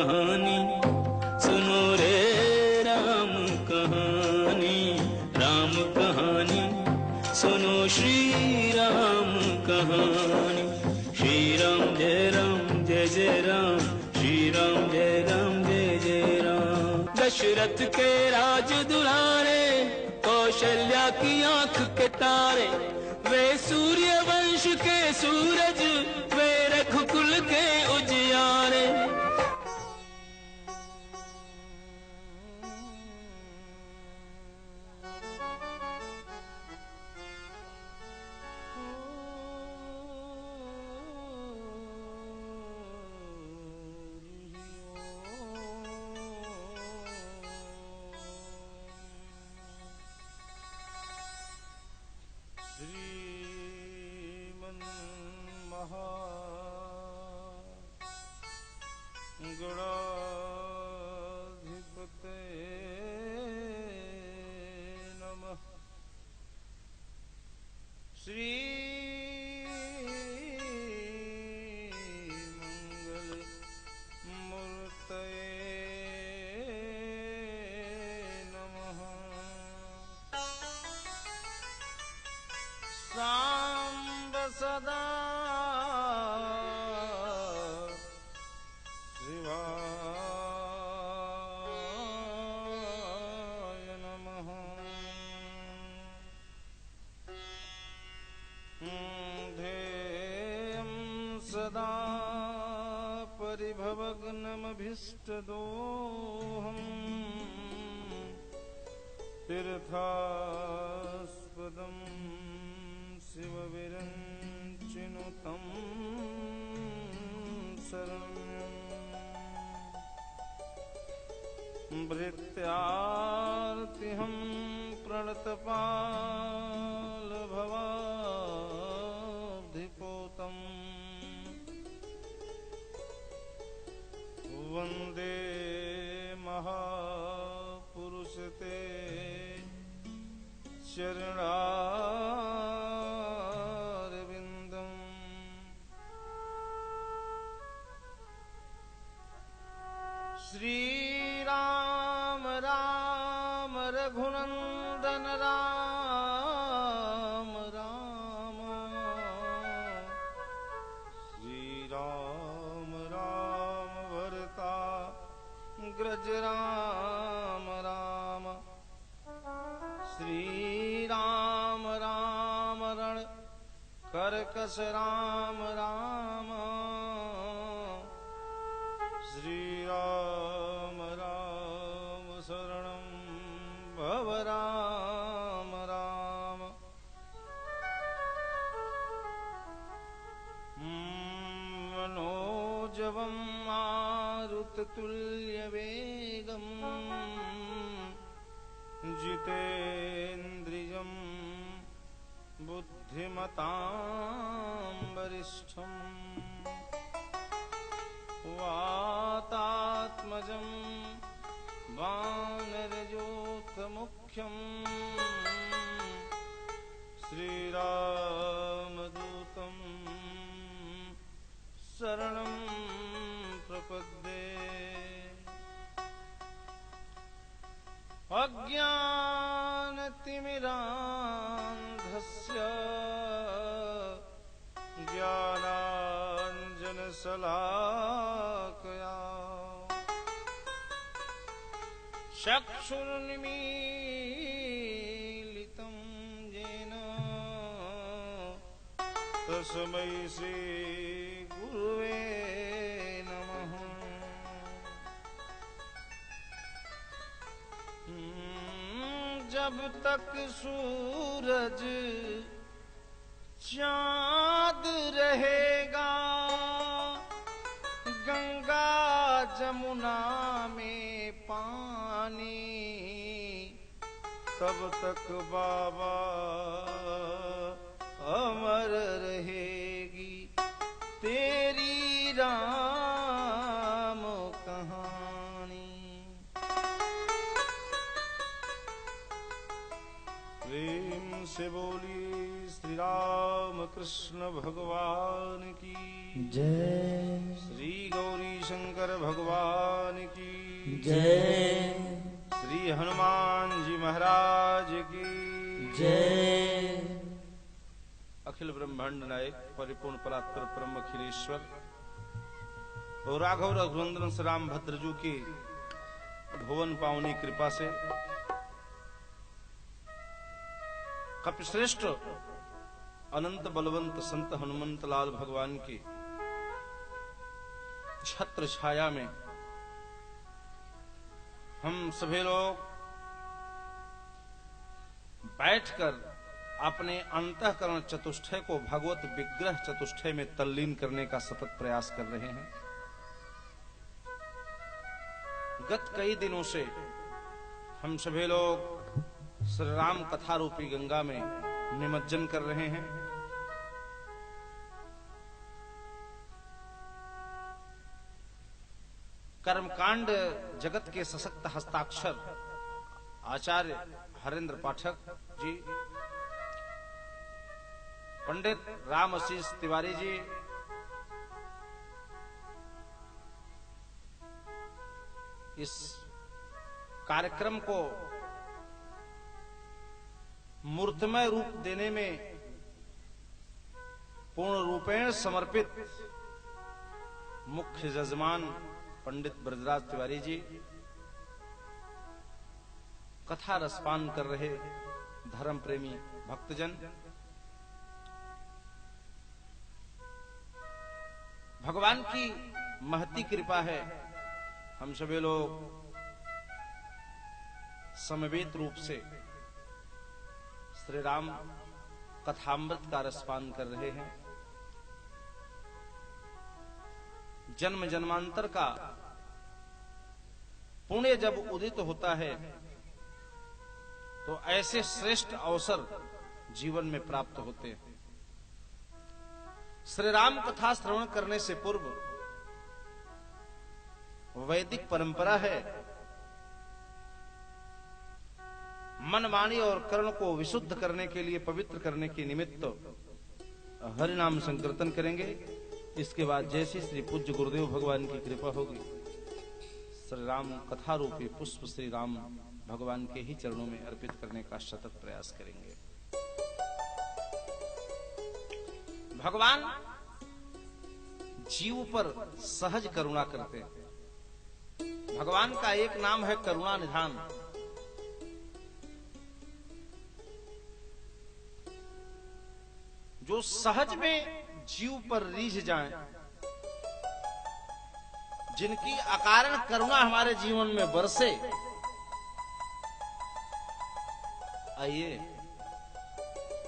कहानी, सुनो रे राम कहानी, राम कहानी सुनो, श्री राम कहानी। श्री राम जय जय राम, श्री राम जय जय राम। दशरथ के राज दुलारे, कौशल्या की आंख के तारे, वे सूर्य वंश के सूरज, वे रघुकुल के उजियारे। सांब सदा शिवाय नमः। ध्येयं सदा परिभवग्नमभीष्टदोहम्, तीर्थास्पदम् शिवविरञ्चिनुतं शरण्यम्। भृत्यार्तिहं प्रणतपालभवाब्धिपोतम्, वन्दे महापुरुषते चरणारविन्दम्। श्रीराम राम रघुनन्दन राम राम, श्रीराम राम भरताग्रज राम राम, श्री राम राम रण करकस राम राम, श्री राम राम शरणं भव राम राम। मनोजवं मारुततुल्यवेगं, जितेन्द्रियं बुद्धिमतां वरिष्ठं, वातात्मजं वानरयूथमुख्यं, श्रीरामदूतं शरणं प्रपद्ये। अज्ञानतिमिरान्धस्य ज्ञानाञ्जनशलाकया, चक्षुरुन्मीलितं येन तस्मै श्रीगुरुवे नमः। जब तक सूरज चाँद रहेगा, गंगा जमुना में पानी, तब तक बाबा अमर रहेगी तेरी राम कहानी। प्रेम से बोली श्री राम कृष्ण भगवान की जय। श्री गौरी शंकर भगवान की जय। श्री हनुमान जी महाराज की जय। अखिल ब्रह्मांड नायक परिपूर्ण परात्पर परम अखिलेश्वर और राघव रघुनंदन श्री राम भद्रजू की भुवन पावनी कृपा से कपिश्रेष्ठ अनंत बलवंत संत हनुमंत लाल भगवान की छत्र छाया में हम सभी लोग बैठकर अपने अंतःकरण चतुष्टय को भगवत विग्रह चतुष्टय में तल्लीन करने का सतत प्रयास कर रहे हैं। गत कई दिनों से हम सभी लोग श्री राम कथा रूपी गंगा में निमज्जन कर रहे हैं। कर्मकांड जगत के सशक्त हस्ताक्षर आचार्य हरेंद्र पाठक जी, पंडित राम आशीष तिवारी जी, इस कार्यक्रम को मूर्तिमय रूप देने में पूर्ण रूपेण समर्पित मुख्य जजमान पंडित ब्रजराज तिवारी जी, कथा रसपान कर रहे धर्म प्रेमी भक्तजन, भगवान की महती कृपा है हम सभी लोग समवेत रूप से श्री राम कथामृत का रसपान कर रहे हैं। जन्म जन्मांतर का पुण्य जब उदित होता है तो ऐसे श्रेष्ठ अवसर जीवन में प्राप्त होते हैं। श्री राम कथा श्रवण करने से पूर्व वैदिक परंपरा है मन, वाणी और कर्ण को विशुद्ध करने के लिए, पवित्र करने के निमित्त हरि नाम संकीर्तन करेंगे। इसके बाद जैसे श्री पूज्य गुरुदेव भगवान की कृपा होगी, श्री राम कथा रूपी पुष्प श्री राम भगवान के ही चरणों में अर्पित करने का सतत प्रयास करेंगे। भगवान जीव पर सहज करुणा करते हैं। भगवान का एक नाम है करुणा निधान। जो सहज में जीव पर रीझ जाएं, जिनकी अकारण करुणा हमारे जीवन में बरसे, आइए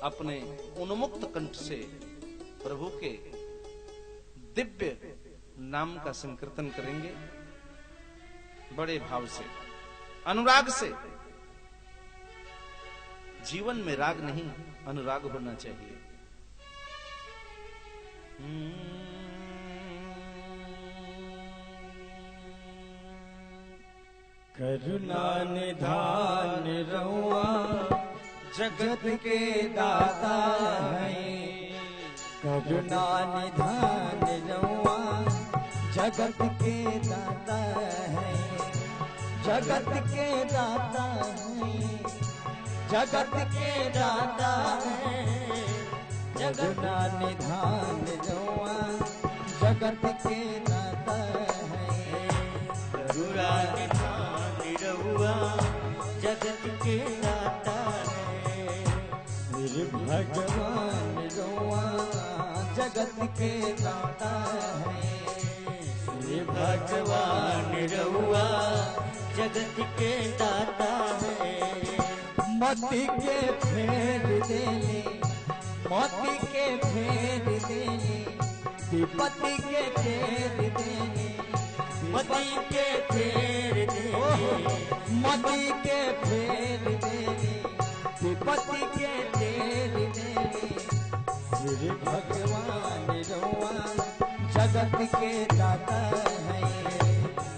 अपने उन्मुक्त कंठ से प्रभु के दिव्य नाम का संकीर्तन करेंगे। बड़े भाव से, अनुराग से। जीवन में राग नहीं, अनुराग होना चाहिए। करुणा निधान रहुआ जगत के दाता है। करुणा निधान रहुआ जगत के दाता है। जगत के दाता है। जगत के दाता है। करुणा निधान रहुआ जगत के दाता है। करुणा निधान रहुआ जगत के दाता है। मेरे भगवान रहुआ जगत के दाता है। श्री भगवान रहुआ जगत के दाता है। मोती के फेर देले, मोती के फेर देले, विपत्ति के फेर देले, मती के फेर दे, मोती के फेर देले, विपत्ति के फेर देले। श्री भगवान रहुआ जगत के दाता है।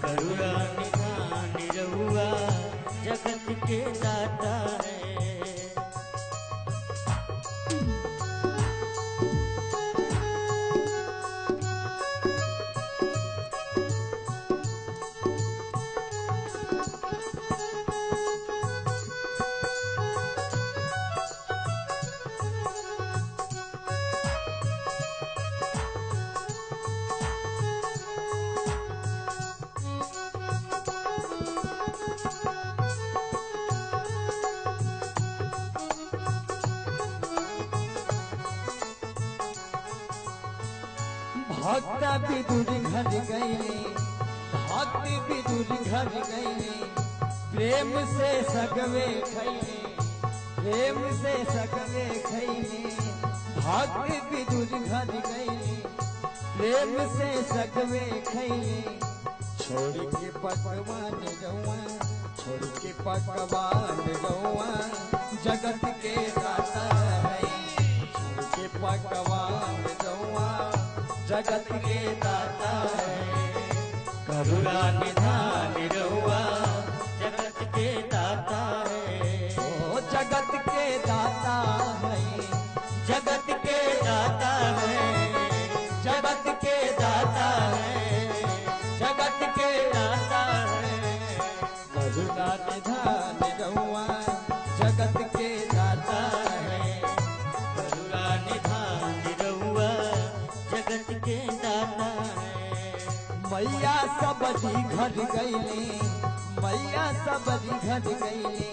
करुणा निधान रहुआ जगत के दाता है। भक्त विदुर घर गईले, भक्त विदुर घर गईले, प्रेम से सगवे खैले, प्रेम से सगवे खैले, भक्त विदुर घर गईले, प्रेम से सगवे खैले, छोड़ के पकवान रउआ, छोड़ के पकवान रउआ, जगत के दाता है, छोड़ के पकवान रउआ, जगत के दाता है, करुणा निधान रउआ जगत के दाता है, ओ जगत के दाता है, जगत के दाता है, जगत के दाता है, जगत के दाता है, करुणा निधान रउआ, जगत के दाता है, करुणा निधान रउआ जगत के दाता है। मैया सबरी घर गईले, मैया सबरी घर गईले,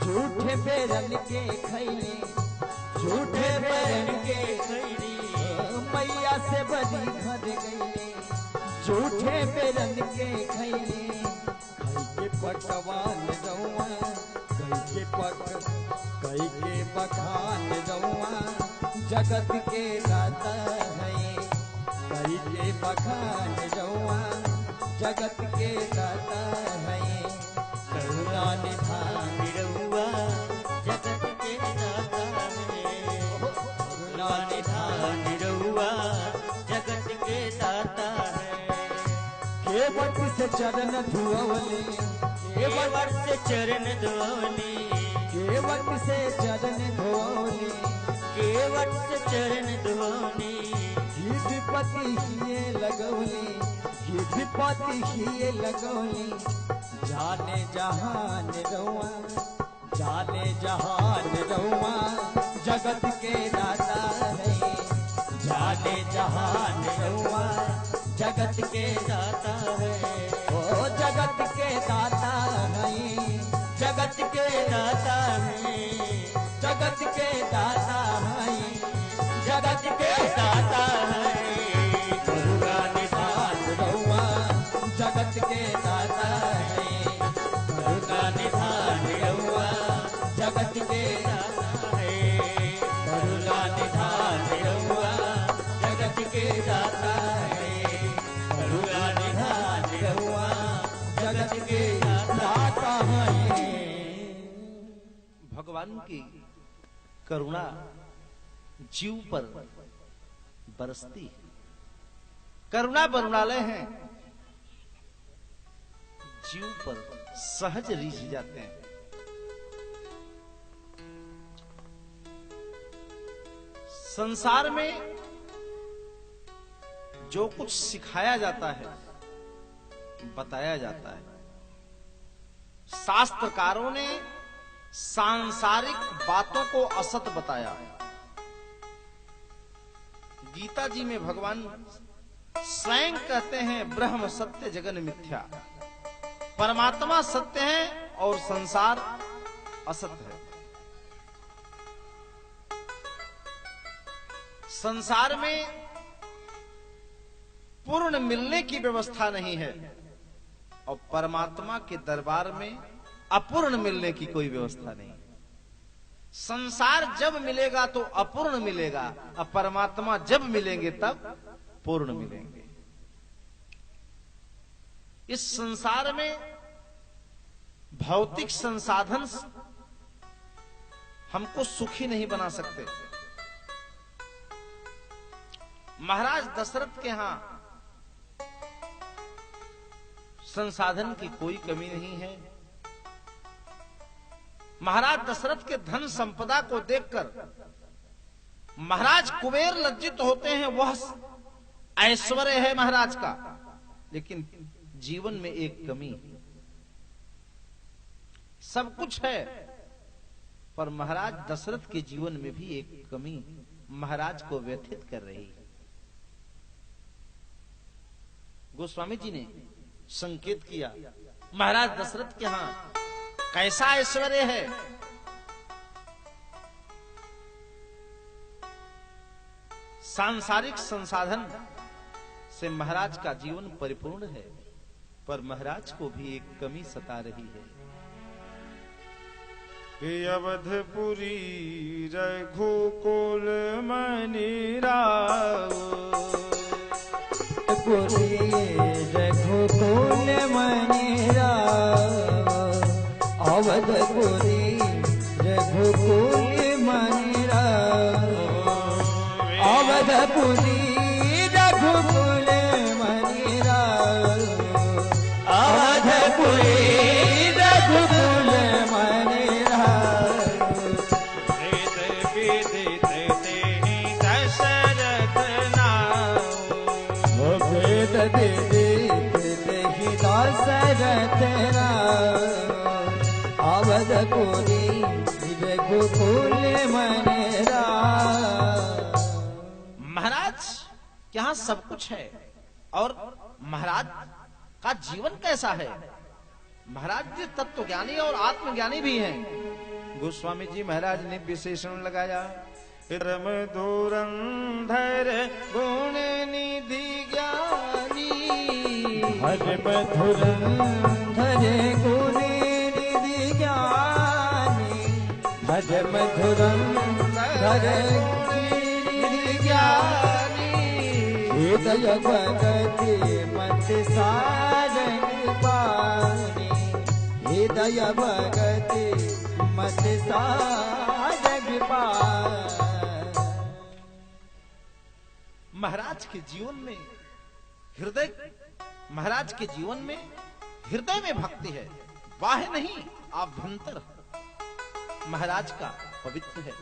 झूठे बेरन के खैले, झूठे बेरन के खैरी मैया से बड़ी घर गईले, झूठे बेरन के खैले, कई के पकवान रउआ, कई के बखान रउआ, जगत के दाता है, कई के बखान रउआ, जगत के दाता है, करुणा निधान रउआ जगत के दाता है, करुणा निधान रउआ जगत के दाता है। केवट से चरण धुअवले, केवट से चरण धोली, केवट से चरण धुअवले, केवट से चरण धोली, विपति हिये लगौले, विपति हिये लगौले, जाने जहान रउआ, जाने जहान रउआ, जगत के दाता है, जाने जहान रउआ, जगत के दाता है, ओ जगत के दाता है, जगत के दाता है, जगत के दाता है, जगत के दाता है, करुणा निधान रउआ, जगत के दाता है, करुणा निधान रउआ जगत के दाता है, करुणा निधान रउआ जगत के दाता है, करुणा निधान रउआ जगत के दाता है। भगवान की करुणा जीव पर बरसती है, करुणा बरुणालय है, जीव पर सहज रीझ जाते हैं। संसार में जो कुछ सिखाया जाता है, बताया जाता है, शास्त्रकारों ने सांसारिक बातों को असत बताया। गीता जी में भगवान स्वयं कहते हैं ब्रह्म सत्य जगन मिथ्या, परमात्मा सत्य है और संसार असत्य है। संसार में पूर्ण मिलने की व्यवस्था नहीं है और परमात्मा के दरबार में अपूर्ण मिलने की कोई व्यवस्था नहीं। संसार जब मिलेगा तो अपूर्ण मिलेगा और परमात्मा जब मिलेंगे तब पूर्ण मिलेंगे। इस संसार में भौतिक संसाधन हमको सुखी नहीं बना सकते। महाराज दशरथ के यहां संसाधन की कोई कमी नहीं है। महाराज दशरथ के धन संपदा को देखकर महाराज कुबेर लज्जित होते हैं। वह ऐश्वर्य है महाराज का, लेकिन जीवन में एक कमी है। सब कुछ है पर महाराज दशरथ के जीवन में भी एक कमी महाराज को व्यथित कर रही है। गोस्वामी जी ने संकेत किया महाराज दशरथ के यहां कैसा ऐश्वर्य है। सांसारिक संसाधन से महाराज का जीवन परिपूर्ण है, पर महाराज को भी एक कमी सता रही है। अवधपुरी रघुकुल मनि राव, पुरी रघुकुल मनि राव, अवधपुरी रघुकुल मनि राव, अवधपुरी रघुकुल मनि राव, अवधपुरी रघुकुल मनि राव। वेद विदित तेहि दशरथ नाव, वेद विदित तेहि दशरथ नाव, अवधपुरी रघुकुल मनि राव। महाराज यहाँ सब कुछ है, और महाराज का जीवन कैसा है? महाराज जी तत्वज्ञानी और आत्मज्ञानी भी हैं। गोस्वामी जी महाराज ने विशेषण लगाया, रम धुरंधर गुण निधि ज्ञानी, हर मधुरंधर गुण निधि ज्ञानी, हर मधुरंधर निधि ज्ञानी, हृदय भगति मत सारंग पानी, हृदय भगति मत सारंग पानी। महाराज के जीवन में हृदय, महाराज के जीवन में हृदय में भक्ति है, बाह्य नहीं, आभ्यंतर महाराज का पवित्र है।